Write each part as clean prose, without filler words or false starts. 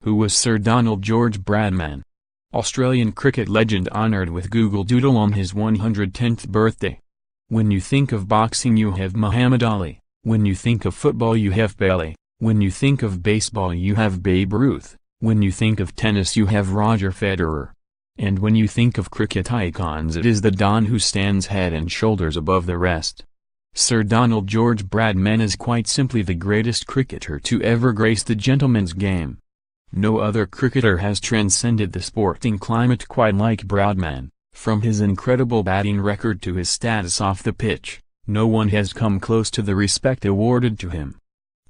Who was Sir Donald George Bradman? Australian cricket legend honoured with Google Doodle on his 110th birthday. When you think of boxing you have Muhammad Ali, when you think of football you have Pele, when you think of baseball you have Babe Ruth, when you think of tennis you have Roger Federer. And when you think of cricket icons it is the Don who stands head and shoulders above the rest. Sir Donald George Bradman is quite simply the greatest cricketer to ever grace the gentleman's game. No other cricketer has transcended the sporting climate quite like Bradman. From his incredible batting record to his status off the pitch, no one has come close to the respect awarded to him.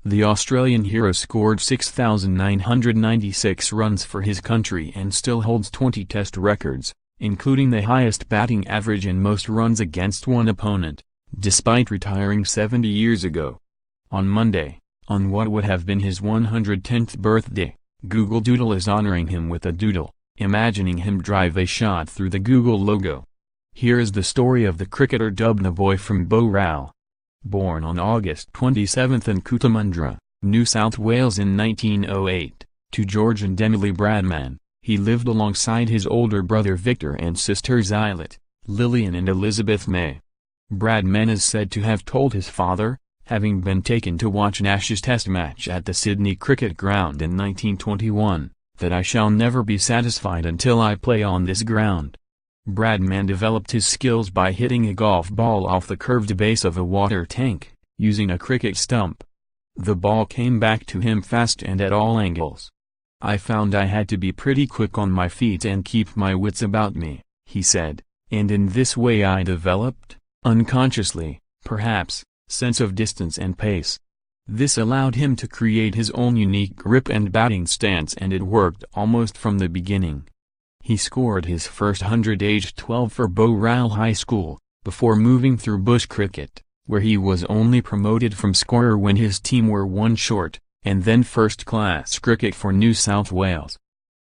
The Australian hero scored 6,996 runs for his country and still holds 20 Test records, including the highest batting average and most runs against one opponent, despite retiring 70 years ago. On Monday, on what would have been his 110th birthday, Google Doodle is honoring him with a doodle, imagining him drive a shot through the Google logo. Here is the story of the cricketer dubbed the boy from Bowral. Born on August 27 in Cootamundra, New South Wales in 1908, to George and Emily Bradman, he lived alongside his older brother Victor and sisters Islet, Lillian and Elizabeth May. Bradman is said to have told his father, having been taken to watch an Ashes Test match at the Sydney Cricket Ground in 1921, that I shall never be satisfied until I play on this ground. Bradman developed his skills by hitting a golf ball off the curved base of a water tank, using a cricket stump. The ball came back to him fast and at all angles. I found I had to be pretty quick on my feet and keep my wits about me, he said, and in this way I developed, unconsciously, perhaps, sense of distance and pace. This allowed him to create his own unique grip and batting stance, and it worked almost from the beginning. He scored his first 100 aged 12 for Bowral High School, before moving through bush cricket, where he was only promoted from scorer when his team were one short, and then first-class cricket for New South Wales.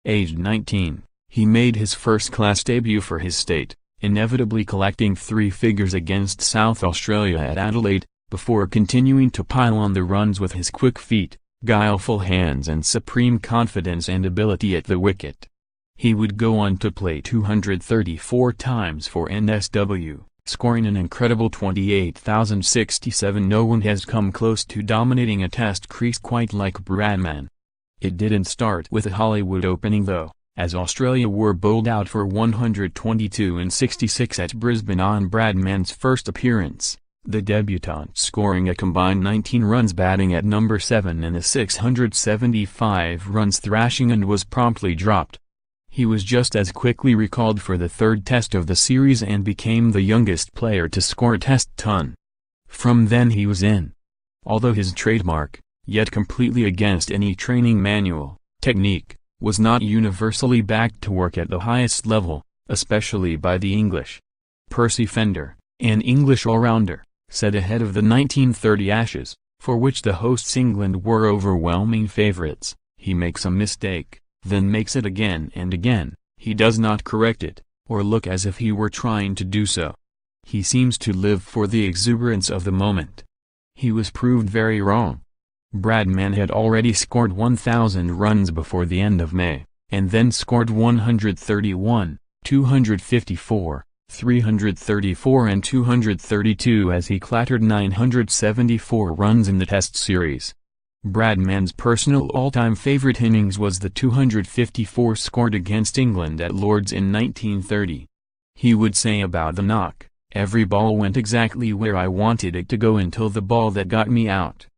Aged 19, he made his first-class debut for his state, inevitably collecting 3 figures against South Australia at Adelaide, before continuing to pile on the runs with his quick feet, guileful hands and supreme confidence and ability at the wicket. He would go on to play 234 times for NSW, scoring an incredible 28,067. No one has come close to dominating a Test crease quite like Bradman. It didn't start with a Hollywood opening though, as Australia were bowled out for 122 and 66 at Brisbane on Bradman's first appearance, the debutant scoring a combined 19 runs, batting at number 7 in a 675 runs thrashing, and was promptly dropped. He was just as quickly recalled for the 3rd Test of the series and became the youngest player to score a Test ton. From then he was in. Although his trademark, yet completely against any training manual, technique, was not universally backed to work at the highest level, especially by the English. Percy Fender, an English all-rounder, said ahead of the 1930 Ashes, for which the hosts England were overwhelming favourites, "He makes a mistake, then makes it again and again, he does not correct it, or look as if he were trying to do so. He seems to live for the exuberance of the moment." He was proved very wrong. Bradman had already scored 1,000 runs before the end of May, and then scored 131, 254, 334 and 232 as he clattered 974 runs in the Test series. Bradman's personal all-time favourite innings was the 254 scored against England at Lord's in 1930. He would say about the knock, "Every ball went exactly where I wanted it to go until the ball that got me out."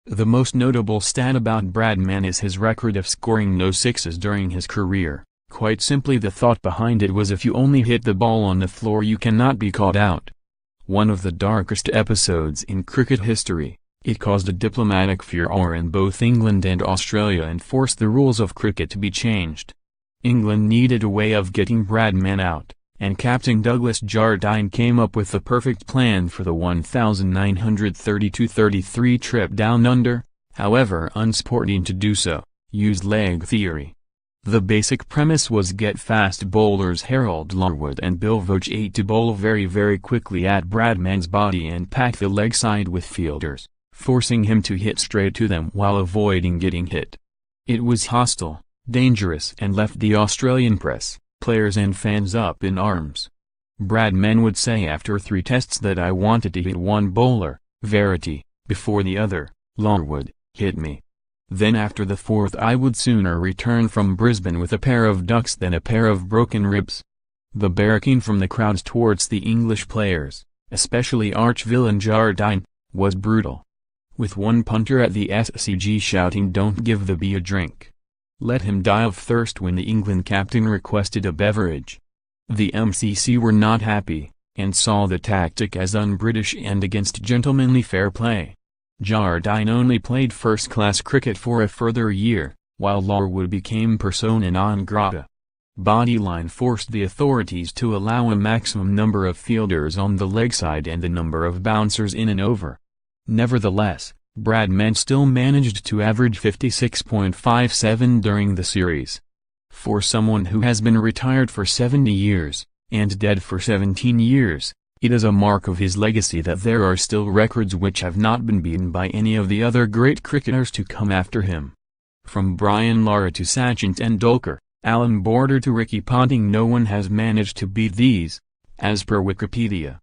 The most notable stat about Bradman is his record of scoring no sixes during his career. Quite simply, the thought behind it was if you only hit the ball on the floor you cannot be caught out. One of the darkest episodes in cricket history, it caused a diplomatic furore in both England and Australia and forced the rules of cricket to be changed. England needed a way of getting Bradman out, and Captain Douglas Jardine came up with the perfect plan for the 1932-33 trip down under, however unsporting to do so, used leg theory. The basic premise was get fast bowlers Harold Larwood and Bill Vogt to bowl very quickly at Bradman's body and pack the leg side with fielders, forcing him to hit straight to them while avoiding getting hit. It was hostile, dangerous, and left the Australian press, players and fans up in arms. Bradman would say after 3 tests that I wanted to hit one bowler, Verity, before the other, Larwood, hit me. Then after the 4th I would sooner return from Brisbane with a pair of ducks than a pair of broken ribs. The barricade from the crowds towards the English players, especially arch-villain Jardine, was brutal. With one punter at the SCG shouting "Don't give the bee a drink. Let him die of thirst" when the England captain requested a beverage. The MCC were not happy, and saw the tactic as un-British and against gentlemanly fair play. Jardine only played first-class cricket for a further year, while Larwood became persona non grata. Bodyline forced the authorities to allow a maximum number of fielders on the leg side and the number of bouncers in and over. Nevertheless, Bradman still managed to average 56.57 during the series. For someone who has been retired for 70 years, and dead for 17 years, it is a mark of his legacy that there are still records which have not been beaten by any of the other great cricketers to come after him. From Brian Lara to Sachin Tendulkar, Alan Border to Ricky Ponting, no one has managed to beat these, as per Wikipedia.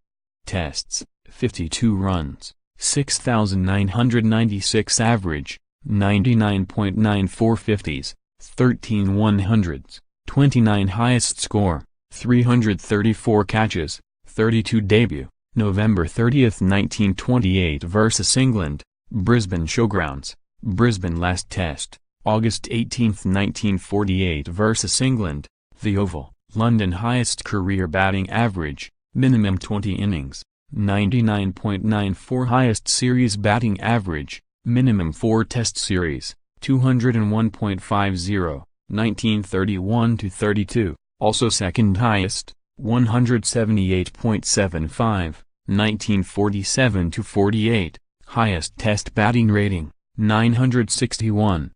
Tests, 52 runs, 6,996 average, 99.94 50s, 13 100s, 29 highest score, 334 catches, 32 debut, November 30, 1928 vs England, Brisbane Showgrounds, Brisbane last test, August 18, 1948 vs England, The Oval, London highest career batting average, minimum 20 innings, 99.94 highest series batting average, minimum 4 test series, 201.50, 1931-32, also second highest, 178.75, 1947-48, highest test batting rating, 961.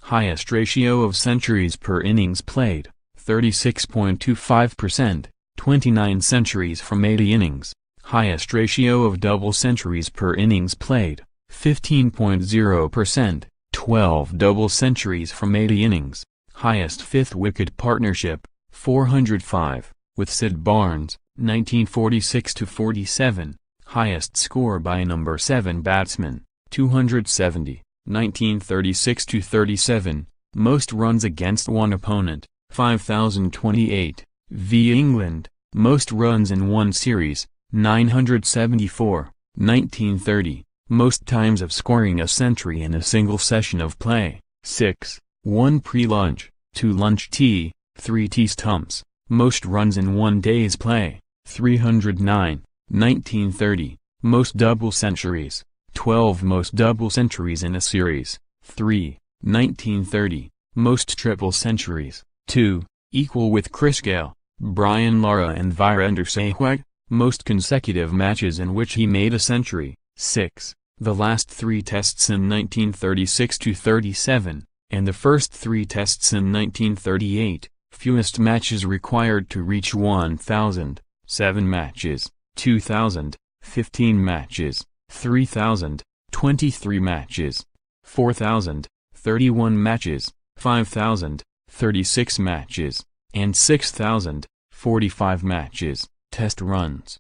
Highest ratio of centuries per innings played, 36.25%, 29 centuries from 80 innings. Highest ratio of double centuries per innings played, 15.0%, 12 double centuries from 80 innings. Highest fifth wicket partnership, 405, with Sid Barnes, 1946-47. Highest score by number 7 batsman, 270, 1936-37. Most runs against one opponent, 5,028, v England. Most runs in one series, 974, 1930. Most times of scoring a century in a single session of play, 6, 1 pre-lunch, 2 lunch tea, 3 tea stumps. Most runs in one day's play, 309, 1930. Most double centuries, 12 most double centuries in a series, 3, 1930. Most triple centuries, 2, equal with Chris Gale, Brian Lara and Virender Sehwag. Most consecutive matches in which he made a century, 6, the last 3 tests in 1936-37, and the first 3 tests in 1938, fewest matches required to reach 1,000, 7 matches, 2,000, 15 matches, 3,000, 23 matches, 4,000, 31 matches, 5,000, 36 matches, and 6,000, 45 matches. Test runs.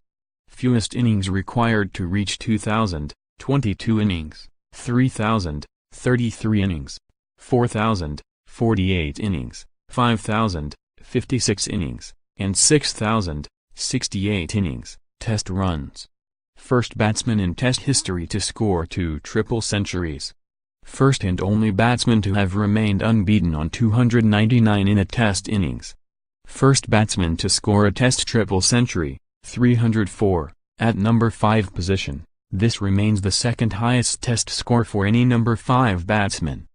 Fewest innings required to reach 2,000, 22 innings, 3,000, 33 innings, 4,000, 48 innings, 5,000, 56 innings, and 6,000, 68 innings. Test runs. First batsman in Test history to score 2 triple centuries. First and only batsman to have remained unbeaten on 299 in a Test innings. First batsman to score a Test triple century, 304, at number 5 position. This remains the second highest Test score for any number 5 batsman.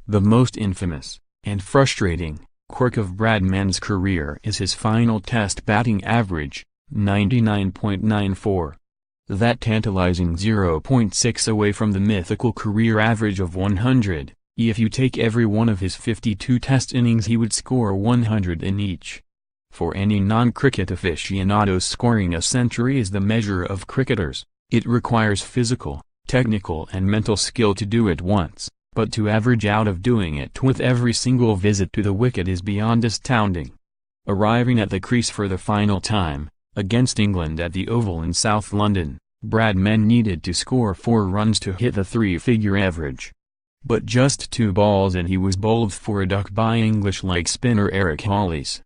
The most infamous, and frustrating, quirk of Bradman's career is his final Test batting average, 99.94. That tantalizing 0.6 away from the mythical career average of 100. If you take every one of his 52 Test innings he would score 100 in each. For any non-cricket aficionado, scoring a century is the measure of cricketers. It requires physical, technical and mental skill to do it once, But to average out of doing it with every single visit to the wicket is beyond astounding. Arriving at the crease for the final time, against England at the Oval in South London, Bradman needed to score 4 runs to hit the 3-figure average. But just 2 balls and he was bowled for a duck by English leg spinner Eric Hollies.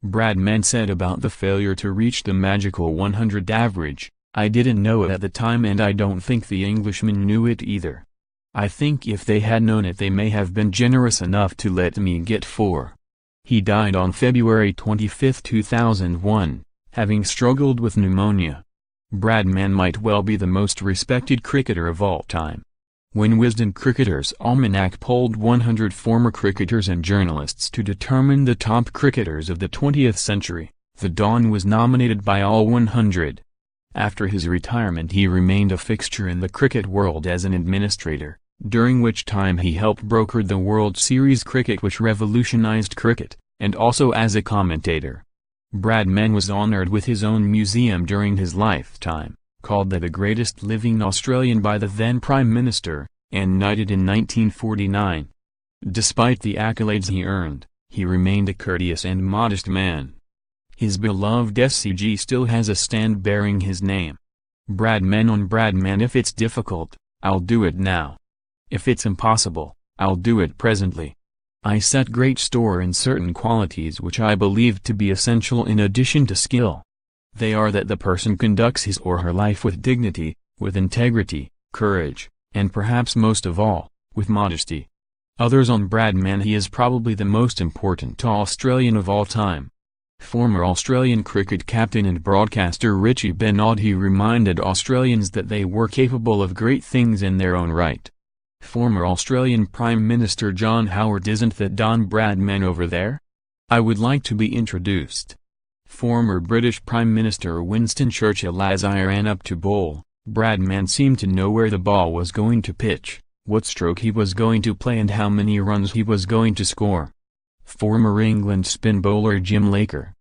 Bradman said about the failure to reach the magical 100 average, "I didn't know it at the time and I don't think the Englishmen knew it either. I think if they had known it they may have been generous enough to let me get 4. He died on February 25, 2001, having struggled with pneumonia. Bradman might well be the most respected cricketer of all time. When Wisden Cricketer's Almanac polled 100 former cricketers and journalists to determine the top cricketers of the 20th century, the Don was nominated by all 100. After his retirement he remained a fixture in the cricket world as an administrator, during which time he helped broker the World Series cricket which revolutionized cricket, and also as a commentator. Bradman was honoured with his own museum during his lifetime, called the greatest living Australian by the then Prime Minister, and knighted in 1949. Despite the accolades he earned, he remained a courteous and modest man. His beloved SCG still has a stand bearing his name. Bradman on Bradman. If it's difficult, I'll do it now. If it's impossible, I'll do it presently. I set great store in certain qualities which I believe to be essential in addition to skill. They are that the person conducts his or her life with dignity, with integrity, courage, and perhaps most of all, with modesty. Others on Bradman. He is probably the most important Australian of all time. Former Australian cricket captain and broadcaster Richie Benaud. He reminded Australians that they were capable of great things in their own right. Former Australian Prime Minister John Howard. Isn't that Don Bradman over there? I would like to be introduced. Former British Prime Minister Winston Churchill. As I ran up to bowl, Bradman seemed to know where the ball was going to pitch, what stroke he was going to play and how many runs he was going to score. Former England spin bowler Jim Laker.